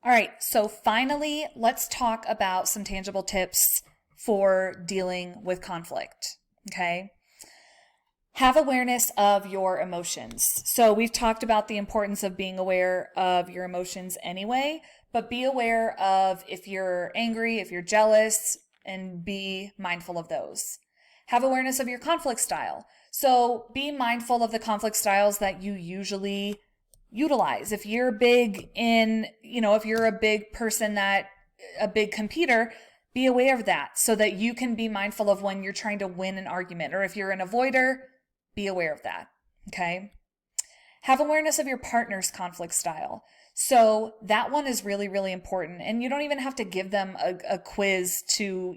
All right, so finally, let's talk about some tangible tips for dealing with conflict. Okay. Have awareness of your emotions. So we've talked about the importance of being aware of your emotions anyway, but be aware of if you're angry, if you're jealous, and be mindful of those. Have awareness of your conflict style. So be mindful of the conflict styles that you usually utilize. If you're big in, if you're a big person a big competitor, be aware of that so that you can be mindful of when you're trying to win an argument. Or if you're an avoider, be aware of that. Okay. Have awareness of your partner's conflict style. So that one is really, really important. And you don't even have to give them a quiz to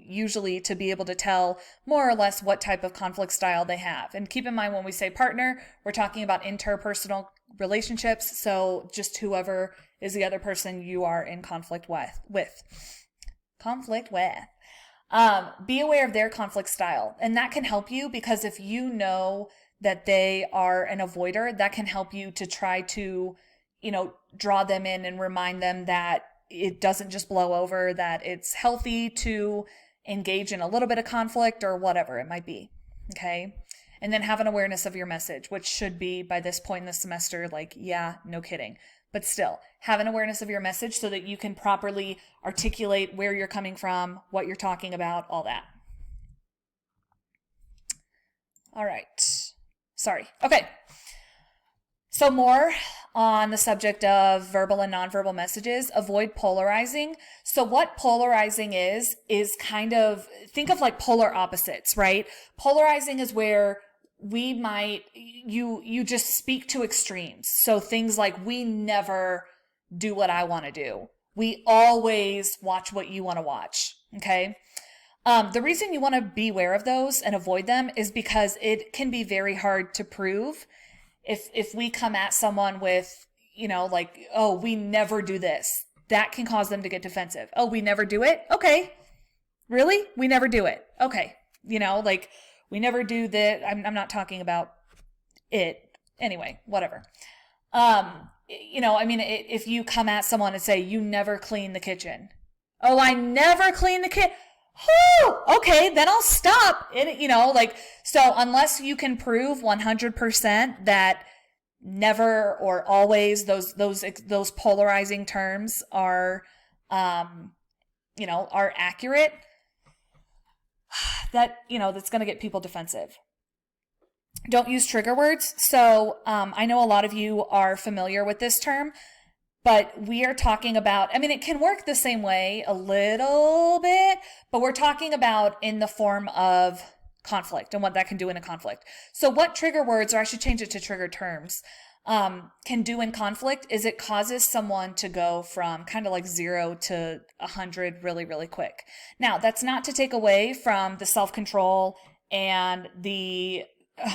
be able to tell more or less what type of conflict style they have. And keep in mind, when we say partner, we're talking about interpersonal relationships. So just whoever is the other person you are in conflict with. Be aware of their conflict style. And that can help you, because if you know that they are an avoider, that can help you to try to, draw them in and remind them that it doesn't just blow over, that it's healthy to engage in a little bit of conflict or whatever it might be. Okay. And then have an awareness of your message, which should be by this point in the semester, like, yeah, no kidding. But still, have an awareness of your message so that you can properly articulate where you're coming from, what you're talking about, all that. All right. Sorry. Okay. So more on the subject of verbal and nonverbal messages. Avoid polarizing. So what polarizing is kind of, think of like polar opposites, right? Polarizing is where you just speak to extremes. So things like, we never do what I want to do. We always watch what you want to watch. Okay. The reason you want to be aware of those and avoid them is because it can be very hard to prove. If we come at someone with, like, oh, we never do this, that can cause them to get defensive. Oh, we never do it? Okay. Really? We never do it. Okay. Like, we never do that. I'm not talking about it. Anyway, whatever. If you come at someone and say, you never clean the kitchen. Oh, I never clean the kitchen. Oh, okay, then I'll stop. So unless you can prove 100% that never or always, those polarizing terms are accurate, that's going to get people defensive. Don't use trigger words. So I know a lot of you are familiar with this term, but we are talking about, it can work the same way a little bit, but we're talking about in the form of conflict and what that can do in a conflict. So what trigger words, or I should change it to trigger terms, can do in conflict is it causes someone to go from kind of like 0 to 100 really, really quick. Now, that's not to take away from the self-control and the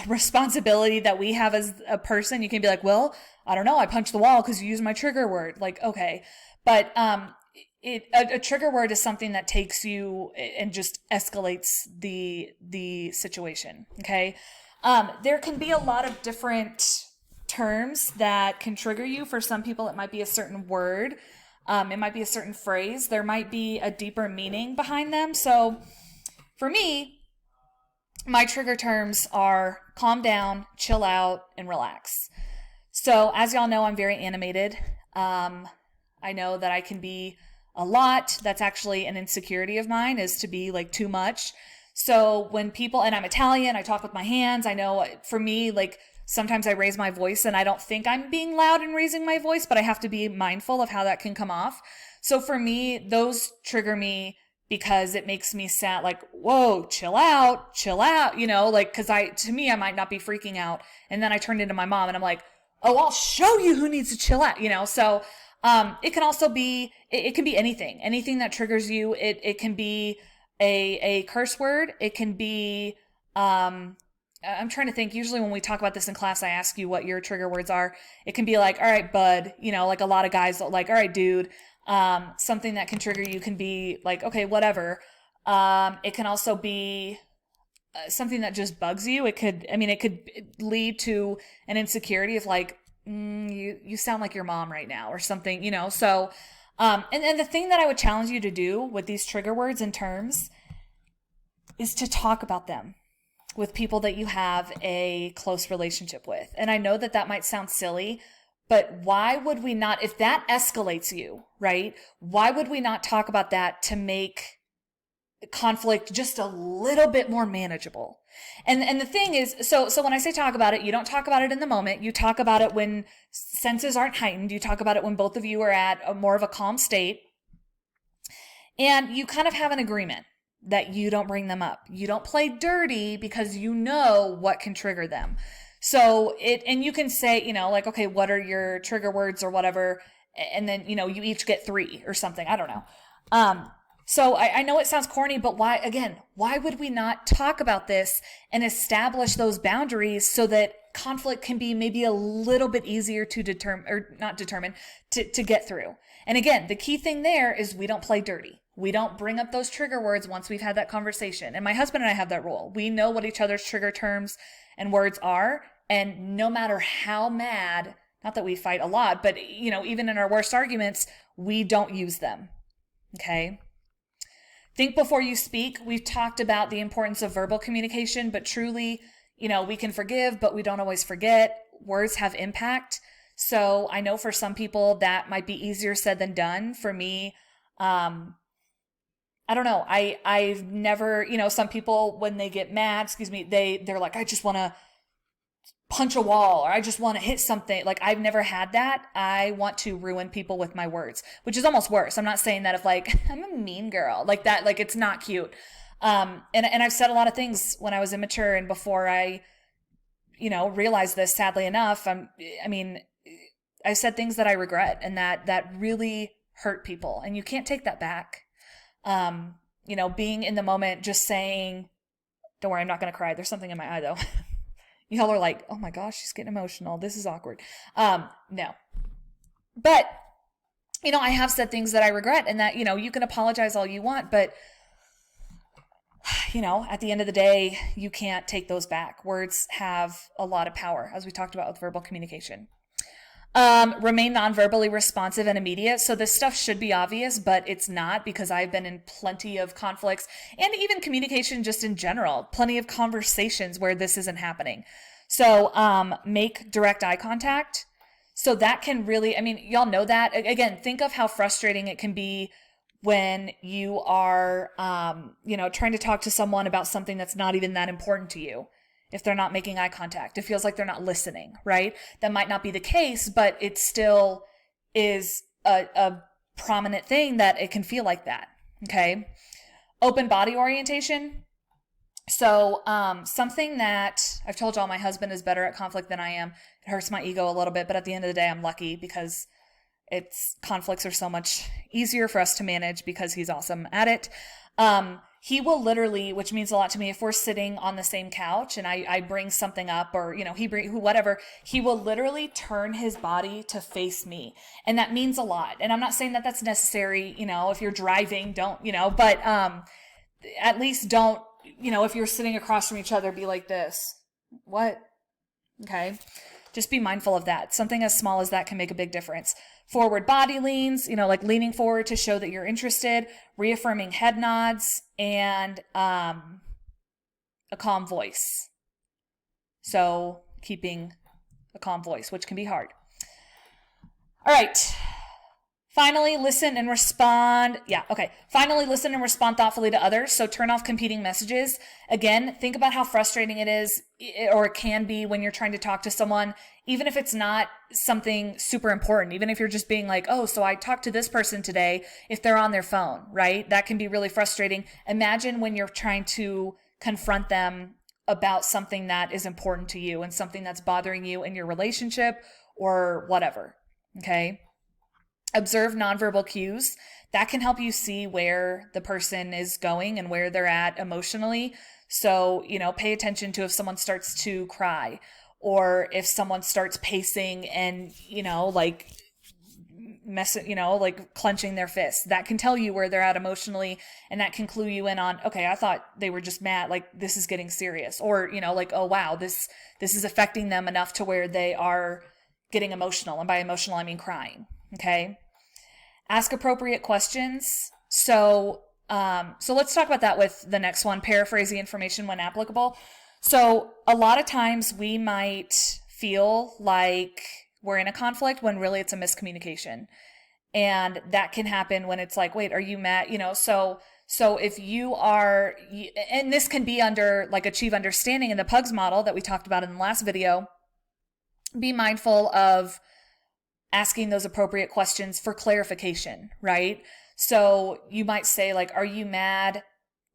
responsibility that we have as a person. You can be like, well, I don't know, I punched the wall because you used my trigger word. Like, okay. But a trigger word is something that takes you and just escalates the situation. Okay. There can be a lot of different terms that can trigger you. For some people, it might be a certain word. It might be a certain phrase. There might be a deeper meaning behind them. So for me, my trigger terms are calm down, chill out, and relax. So as y'all know, I'm very animated. I know that I can be a lot. That's actually an insecurity of mine, is to be like too much. So when people, and I'm Italian, I talk with my hands. I know for me, like sometimes I raise my voice and I don't think I'm being loud and raising my voice, but I have to be mindful of how that can come off. So for me, those trigger me because it makes me sound like, whoa, chill out, cause to me, I might not be freaking out. And then I turn into my mom and I'm like, oh, I'll show you who needs to chill out, So, it can also be, it can be anything that triggers you. It can be a curse word. It can be, I'm trying to think. Usually when we talk about this in class, I ask you what your trigger words are. It can be like, all right, bud, like a lot of guys like, all right, dude. Something that can trigger you can be like, okay, whatever. It can also be something that just bugs you. It could lead to an insecurity of like, you sound like your mom right now or something, So, And the thing that I would challenge you to do with these trigger words and terms is to talk about them with people that you have a close relationship with. And I know that that might sound silly, but why would we not, if that escalates you, right? Why would we not talk about that to make conflict just a little bit more manageable? And the thing is, so when I say talk about it, you don't talk about it in the moment. You talk about it when senses aren't heightened. You talk about it when both of you are at a more of a calm state. And you kind of have an agreement that you don't bring them up. You don't play dirty because you know what can trigger them. So and you can say, like, okay, what are your trigger words or whatever? And then, you each get 3 or something. I don't know. So I know it sounds corny, but why would we not talk about this and establish those boundaries so that conflict can be maybe a little bit easier to to get through? And again, the key thing there is we don't play dirty. We don't bring up those trigger words once we've had that conversation. And my husband and I have that rule. We know what each other's trigger terms and words are. And no matter how mad, not that we fight a lot, but even in our worst arguments, we don't use them. Okay. Think before you speak. We've talked about the importance of verbal communication, but truly, we can forgive, but we don't always forget. Words have impact. So I know for some people that might be easier said than done. For me, I don't know. I've never, some people when they get mad, they're like, I just want to punch a wall or I just want to hit something. Like I've never had that. I want to ruin people with my words, which is almost worse. I'm not saying that if like, I'm a mean girl like that, like it's not cute. And I've said a lot of things when I was immature and before I, realized this, sadly enough. I said things that I regret and that really hurt people and you can't take that back. Being in the moment, just saying, don't worry, I'm not going to cry. There's something in my eye though. Y'all are like, oh my gosh, she's getting emotional. This is awkward. No, but I have said things that I regret and that, you can apologize all you want, but at the end of the day, you can't take those back. Words have a lot of power, as we talked about with verbal communication. Remain non-verbally responsive and immediate. So this stuff should be obvious, but it's not because I've been in plenty of conflicts and even communication just in general, plenty of conversations where this isn't happening. So, make direct eye contact. So that can really, y'all know that. Again, think of how frustrating it can be when you are, trying to talk to someone about something that's not even that important to you. If they're not making eye contact, it feels like they're not listening, right? That might not be the case, but it still is a prominent thing that it can feel like that. Okay. Open body orientation. So, something that I've told y'all, my husband is better at conflict than I am. It hurts my ego a little bit, but at the end of the day, I'm lucky because conflicts are so much easier for us to manage because he's awesome at it. He will literally, which means a lot to me, if we're sitting on the same couch and I bring something up or, whatever, he will literally turn his body to face me. And that means a lot. And I'm not saying that that's necessary, if you're driving, don't, but, at least don't, if you're sitting across from each other, be like this. What? Okay. Just be mindful of that. Something as small as that can make a big difference. Forward body leans, like leaning forward to show that you're interested, reaffirming head nods, and a calm voice. So keeping a calm voice, which can be hard. All right. Finally, listen and respond. Yeah, okay. Finally, listen and respond thoughtfully to others. So turn off competing messages. Again, think about how frustrating it is or it can be when you're trying to talk to someone, even if it's not something super important, even if you're just being like, oh, so I talked to this person today, if they're on their phone, right? That can be really frustrating. Imagine when you're trying to confront them about something that is important to you and something that's bothering you in your relationship or whatever, okay? Observe nonverbal cues. That can help you see where the person is going and where they're at emotionally. So, pay attention to if someone starts to cry or if someone starts pacing and, like clenching their fists. That can tell you where they're at emotionally and that can clue you in on, okay, I thought they were just mad. Like this is getting serious or, oh wow, this is affecting them enough to where they are getting emotional. And by emotional, I mean crying. Okay. Ask appropriate questions. So let's talk about that with the next one, paraphrase the information when applicable. So a lot of times we might feel like we're in a conflict when really it's a miscommunication. And that can happen when it's like, wait, are you mad? So if you are, and this can be under like achieve understanding in the PUGS model that we talked about in the last video, be mindful of asking those appropriate questions for clarification, right? So you might say like, are you mad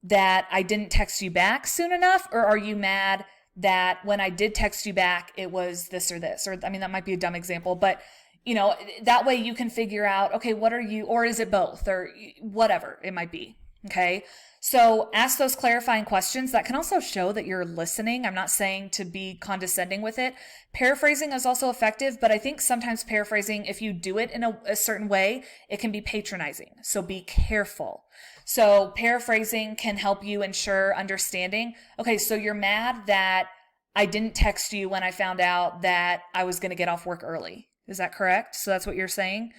that I didn't text you back soon enough? Or are you mad that when I did text you back, it was this or this? Or, I mean, that might be a dumb example, but that way you can figure out, okay, what are you, or is it both, or whatever it might be. Okay. So ask those clarifying questions. That can also show that you're listening. I'm not saying to be condescending with it. Paraphrasing is also effective, but I think sometimes paraphrasing, if you do it in a certain way, it can be patronizing. So be careful. So paraphrasing can help you ensure understanding. Okay, so you're mad that I didn't text you when I found out that I was going to get off work early. Is that correct? So that's what you're saying?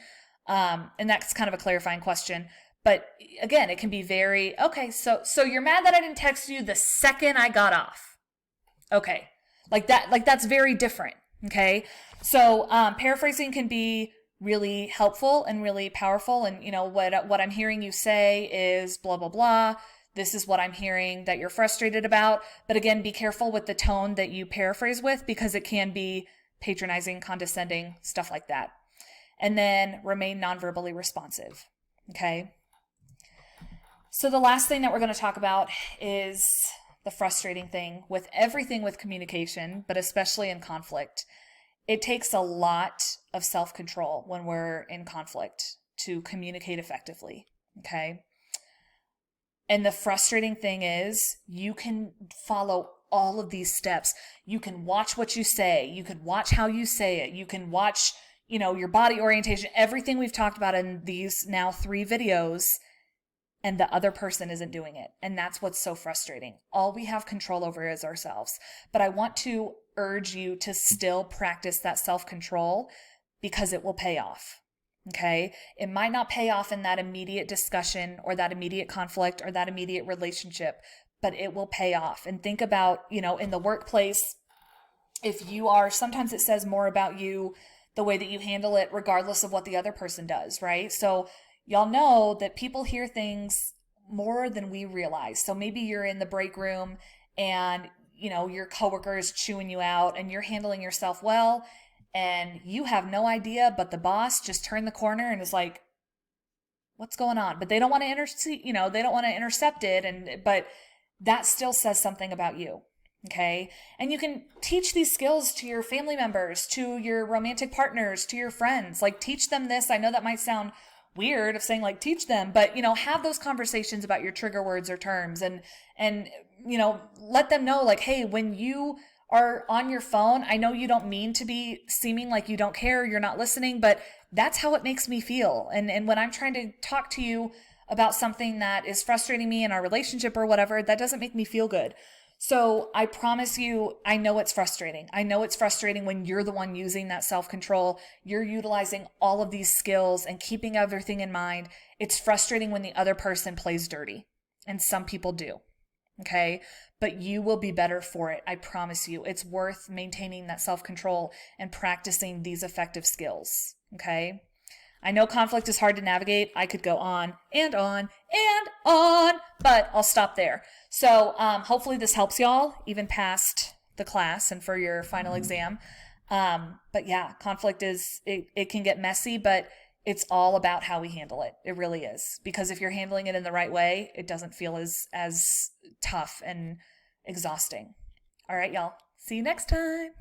And that's kind of a clarifying question. But again, it can be very, okay, so you're mad that I didn't text you the second I got off. Okay. That's very different. Okay. So, paraphrasing can be really helpful and really powerful. And what I'm hearing you say is blah, blah, blah. This is what I'm hearing that you're frustrated about. But again, be careful with the tone that you paraphrase with, because it can be patronizing, condescending, stuff like that. And then remain non-verbally responsive. Okay. So the last thing that we're going to talk about is the frustrating thing with everything with communication, but especially in conflict. It takes a lot of self-control when we're in conflict to communicate effectively. Okay. And the frustrating thing is you can follow all of these steps. You can watch what you say. You can watch how you say it. You can watch, your body orientation, everything we've talked about in these now 3 videos, and the other person isn't doing it. And that's what's so frustrating. All we have control over is ourselves. But I want to urge you to still practice that self-control, because it will pay off. Okay. It might not pay off in that immediate discussion or that immediate conflict or that immediate relationship, but it will pay off. And think about, in the workplace, if you are, sometimes it says more about you, the way that you handle it, regardless of what the other person does, right? So y'all know that people hear things more than we realize. So maybe you're in the break room and, your coworker is chewing you out and you're handling yourself well and you have no idea, but the boss just turned the corner and is like, what's going on? But they don't want to they don't want to intercept it. But that still says something about you. Okay. And you can teach these skills to your family members, to your romantic partners, to your friends. Like, teach them this. I know that might sound weird of saying like teach them, but have those conversations about your trigger words or terms and let them know like, hey, when you are on your phone, I know you don't mean to be seeming like you don't care, you're not listening, but that's how it makes me feel. And when I'm trying to talk to you about something that is frustrating me in our relationship or whatever, that doesn't make me feel good. So I promise you, I know it's frustrating. I know it's frustrating when you're the one using that self-control. You're utilizing all of these skills and keeping everything in mind. It's frustrating when the other person plays dirty. And some people do. Okay. But you will be better for it. I promise you. It's worth maintaining that self-control and practicing these effective skills. Okay. I know conflict is hard to navigate. I could go on and on and on, but I'll stop there. So hopefully this helps y'all even past the class and for your final exam. But yeah, conflict it can get messy, but it's all about how we handle it. It really is. Because if you're handling it in the right way, it doesn't feel as tough and exhausting. All right, y'all. See you next time.